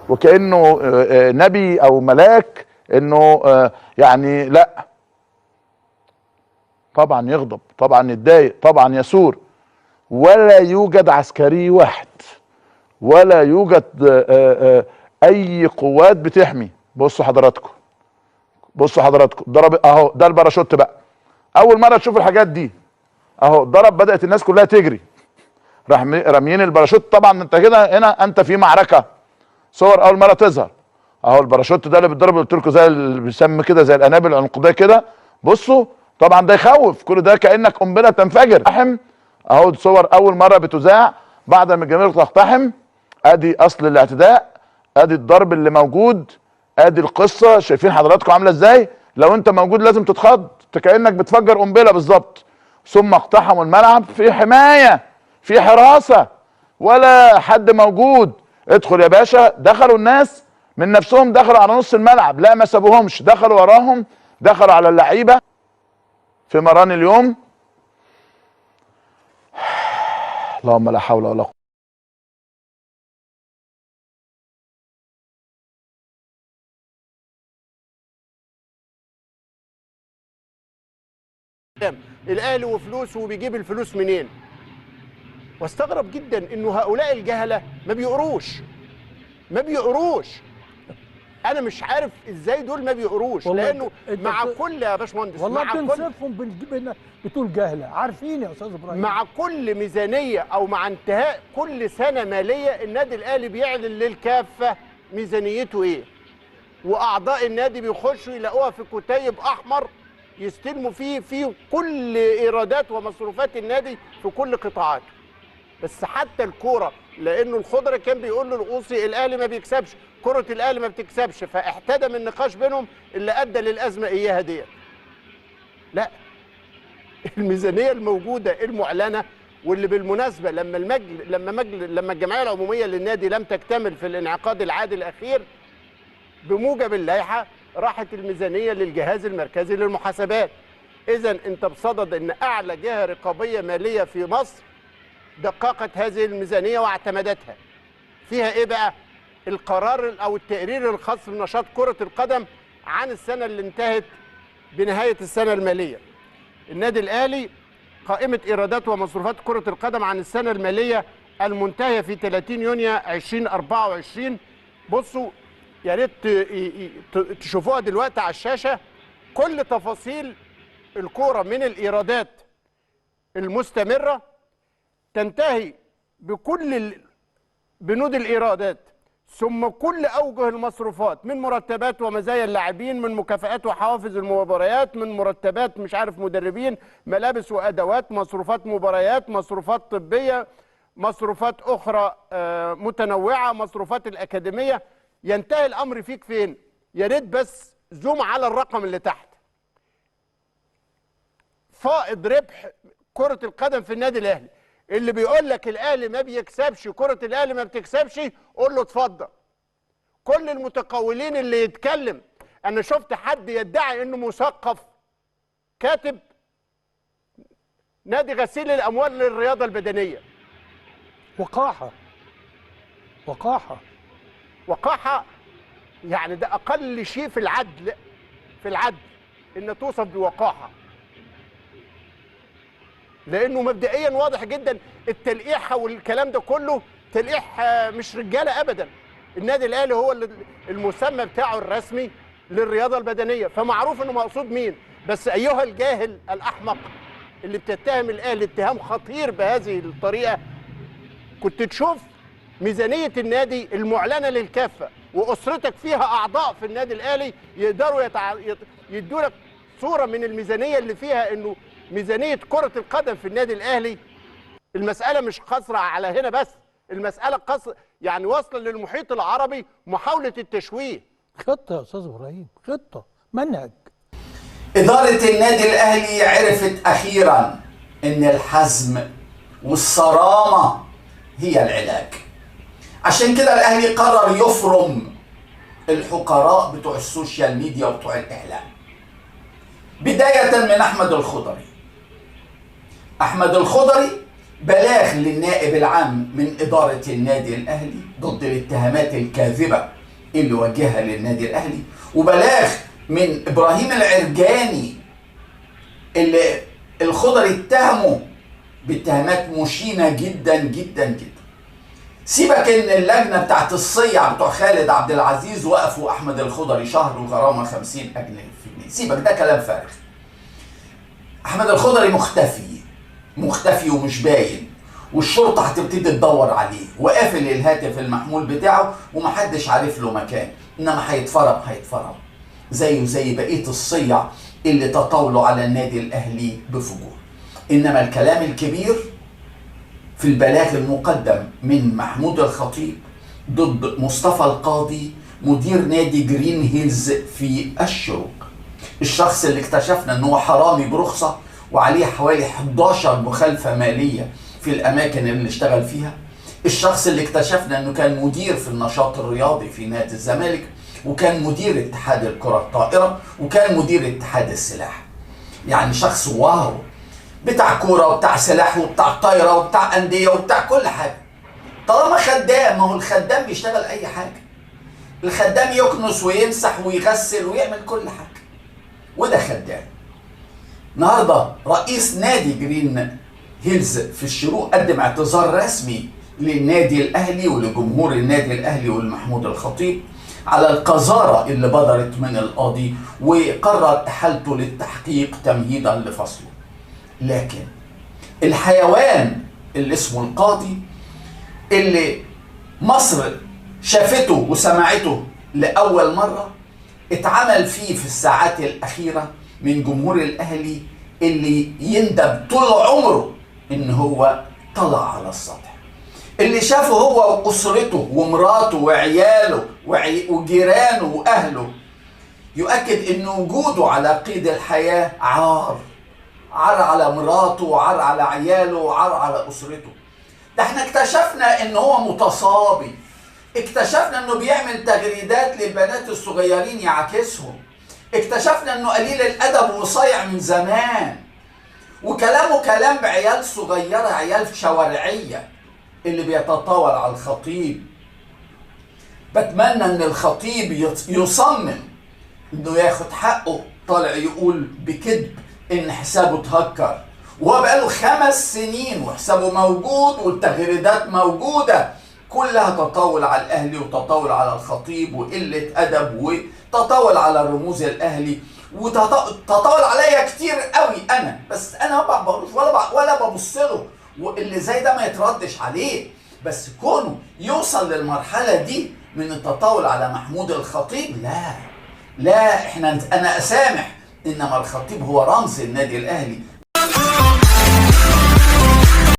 وكانه نبي او ملاك، انه يعني لا، طبعا يغضب، طبعا يتضايق، طبعا يثور. ولا يوجد عسكري واحد، ولا يوجد اي قوات بتحمي. بصوا حضراتكم، بصوا حضراتكم، ضرب اهو، ده الباراشوت بقى. اول مره تشوف الحاجات دي اهو، ضرب، بدات الناس كلها تجري، راح راميين الباراشوت. طبعا انت كده هنا انت في معركه. صور اول مره تظهر اهو، الباراشوت ده اللي بيتضرب، قلت لكم زي اللي بيسمى كده زي الانابل العنقوديه كده. بصوا طبعا ده يخوف، كل ده كانك قنبله تنفجر. اهو صور اول مره بتذاع بعد ما الجماهير تقتحم. ادي اصل الاعتداء، ادي الضرب اللي موجود، ادي القصه. شايفين حضراتكم عامله ازاي؟ لو انت موجود لازم تتخض، كانك بتفجر قنبله بالظبط. ثم اقتحموا الملعب في حمايه، في حراسه، ولا حد موجود. ادخل يا باشا. دخلوا الناس من نفسهم، دخلوا على نص الملعب، لا ما سابوهمش، دخلوا وراهم، دخلوا على اللعيبه في مران اليوم. اللهم لا حول ولا قوه. الاهلي وفلوسه، وبيجيب الفلوس منين؟ واستغرب جدا انه هؤلاء الجهله ما بيقروش. انا مش عارف ازاي دول ما بيقروش، لانه مع كل يا باشمهندس، والله بتنصفهم بتقول جهله. عارفين يا استاذ ابراهيم، مع كل ميزانيه او مع انتهاء كل سنه ماليه النادي الاهلي بيعلن للكافه ميزانيته ايه، واعضاء النادي بيخشوا يلاقوها في كتيب احمر يستلموا فيه كل ايرادات ومصروفات النادي في كل قطاعاته. بس حتى الكوره، لانه الخضري كان بيقول له القوصي الاهلي ما بيكسبش، كره الاهلي ما بتكسبش، فاحتدم النقاش بينهم اللي ادى للازمه اياها ديت. لا، الميزانيه الموجوده المعلنه، واللي بالمناسبه لما الجمعيه العموميه للنادي لم تكتمل في الانعقاد العادي الاخير، بموجب اللائحه راحت الميزانيه للجهاز المركزي للمحاسبات. اذا انت بصدد ان اعلى جهه رقابيه ماليه في مصر دققت هذه الميزانيه واعتمدتها. فيها ايه بقى؟ القرار او التقرير الخاص بنشاط كره القدم عن السنه اللي انتهت بنهايه السنه الماليه. النادي الاهلي قائمه ايرادات ومصروفات كره القدم عن السنه الماليه المنتهيه في 30 يونيو 2024. بصوا يا ريت تشوفوها دلوقتي على الشاشه، كل تفاصيل الكوره من الايرادات المستمره تنتهي بكل بنود الايرادات، ثم كل اوجه المصروفات، من مرتبات ومزايا اللاعبين، من مكافآت وحوافز المباريات، من مرتبات مش عارف مدربين، ملابس وادوات، مصروفات مباريات، مصروفات طبيه، مصروفات اخرى متنوعه، مصروفات الاكاديميه. ينتهي الامر فيك فين؟ يا ريت بس زوم على الرقم اللي تحت. فائض ربح كره القدم في النادي الاهلي. اللي بيقول لك الاهلي ما بيكسبش، كره الاهلي ما بتكسبش، قول له اتفضل. كل المتقولين اللي يتكلم، انا شفت حد يدعي انه مثقف كاتب نادي غسيل الاموال للرياضه البدنيه. وقاحه يعني ده اقل شيء في العدل ان توصف بوقاحه، لانه مبدئيا واضح جدا التلقيح والكلام ده كله تلقيح مش رجاله ابدا. النادي الاهلي هو المسمى بتاعه الرسمي للرياضه البدنيه، فمعروف انه مقصود مين. بس ايها الجاهل الاحمق اللي بتتهم الاهلي اتهام خطير بهذه الطريقه، كنت تشوف ميزانيه النادي المعلنه للكافه، واسرتك فيها اعضاء في النادي الاهلي يقدروا يدوا لك صوره من الميزانيه اللي فيها انه ميزانيه كره القدم في النادي الاهلي. المساله مش قاصره على هنا بس، المساله يعني واصله للمحيط العربي، محاوله التشويه. خطه يا استاذ ابراهيم، خطه، منهج. اداره النادي الاهلي عرفت اخيرا ان الحزم والصرامه هي العلاج. عشان كده الاهلي قرر يفرم الحقراء بتوع السوشيال ميديا وبتوع الاعلام، بدايه من احمد الخضري. احمد الخضري بلاغ للنائب العام من اداره النادي الاهلي ضد الاتهامات الكاذبة اللي وجهها للنادي الأهلي، وبلاغ من إبراهيم العرجاني اللي الخضري اتهمه باتهامات مشينة جدا جدا جدا. سيبك ان اللجنة بتاعت الصيع بتوع خالد عبد العزيز وقفوا احمد الخضري شهر وغرامة 50 جنيه، سيبك ده كلام فارغ. احمد الخضري مختفي ومش باين، والشرطة هتبتدي تدور عليه، وقافل الهاتف المحمول بتاعه ومحدش عارف له مكان، انما هيتفرم زيه زي بقية الصيع اللي تطاولوا على النادي الاهلي بفجور. انما الكلام الكبير في البلاغ المقدم من محمود الخطيب ضد مصطفى القاضي مدير نادي جرين هيلز في الشروق، الشخص اللي اكتشفنا انه حرامي برخصة وعليه حوالي 11 مخالفة مالية في الاماكن اللي اشتغل فيها، الشخص اللي اكتشفنا انه كان مدير في النشاط الرياضي في نادي الزمالك، وكان مدير اتحاد الكرة الطائرة، وكان مدير اتحاد السلاح. يعني شخص واو، بتاع كورة وبتاع سلاح وبتاع طايرة وبتاع أندية وبتاع كل حاجة. طالما خدام، ما هو الخدام بيشتغل أي حاجة. الخدام يكنس ويمسح ويغسل ويعمل كل حاجة، وده خدام. النهارده رئيس نادي جرين هيلز في الشروق قدم اعتذار رسمي للنادي الأهلي ولجمهور النادي الأهلي والمحمود الخطيب على القذارة اللي بدرت من القاضي، وقرر إحالته للتحقيق تمهيدا لفصله. لكن الحيوان اللي اسمه القاضي اللي مصر شافته وسمعته لأول مرة اتعمل فيه في الساعات الأخيرة من جمهور الأهلي اللي يندم طول عمره إن هو طلع على السطح، اللي شافه هو وأسرته ومراته وعياله وجيرانه وأهله، يؤكد إن وجوده على قيد الحياة عار على مراته وعار على عياله وعار على أسرته. ده احنا اكتشفنا إن هو متصابي، اكتشفنا إنه بيعمل تغريدات للبنات الصغيرين يعاكسهم، اكتشفنا إنه قليل الأدب وصايع من زمان، وكلامه كلام بعيال صغيرة، عيال شوارعية اللي بيتطاول على الخطيب. بتمنى إن الخطيب يصمم إنه ياخد حقه. طالع يقول بكذب إن حسابه اتهكر، وهو بقاله 5 سنين وحسابه موجود والتغريدات موجودة، كلها تطاول على الأهلي وتطاول على الخطيب وقلة أدب وتطاول على رموز الأهلي وتطاول عليا كتير قوي أنا، بس أنا ما بقولوش ولا ببص له، واللي زي ده ما يتردش عليه. بس كونه يوصل للمرحلة دي من التطاول على محمود الخطيب، لا انا أسامح، إنما الخطيب هو رمز النادي الأهلي.